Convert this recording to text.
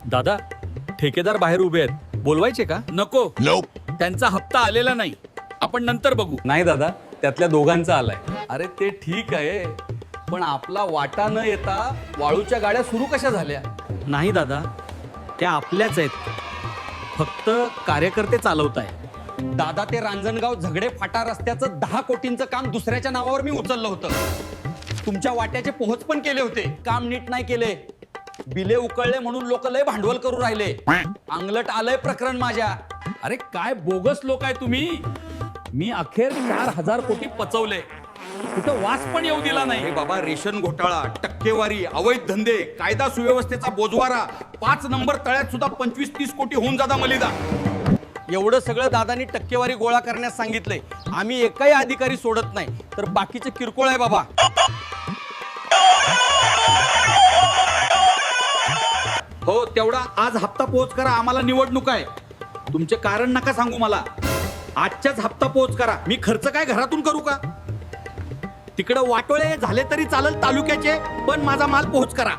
दादा ठेकेदार बाहेर उभे आहेत, बोलवायचे का? नको, त्यांचा हप्ता आलेला नाही, आपण नंतर बघू. नाही दादा, त्यातल्या दोघांचा आलाय. अरे ते ठीक आहे, पण आपला वाटा न येता वाळूच्या गाड्या सुरू कशा झाल्या? नाही दादा, त्या आपल्याच आहेत, फक्त कार्यकर्ते चालवत आहे. दादा ते रांजणगाव झगडे फाटा रस्त्याचं 10 कोटींचं काम दुसऱ्याच्या नावावर मी उचललं होतं. तुमच्या वाट्याचे पोहोच पण केले होते, काम नीट नाही केले. बिले उकळले म्हणून लोक लय भांडवल करू राहिले. अंगलट आलंय प्रकरण माझ्या. अरे काय बोगस लोक आहे तुम्ही. मी अखेर 4,000 कोटी पचवले, कुठं वास पण येऊ दिला नाही. अरे बाबा, रेशन घोटाळा, टक्केवारी, अवैध धंदे, कायदा सुव्यवस्थेचा बोजवारा, 5 नंबर तळ्यात सुद्धा 25-30 कोटी होऊन जाता मलिदा. एवढं सगळं दादानी टक्केवारी गोळा करण्यास सांगितलंय. आम्ही एकही अधिकारी सोडत नाही, तर बाकीचे किरकोळ आहे बाबा. हो, तेवढा आज हप्ता पोहोच करा. आम्हाला निवडणूक आहे. तुमचे कारण नका सांगू मला. आजच्याच हप्ता पोहोच करा. मी खर्च काय घरातून करू का? तिकडं वाटोळे झाले तरी चालेल तालुक्याचे, पण माझा माल पोहोच करा.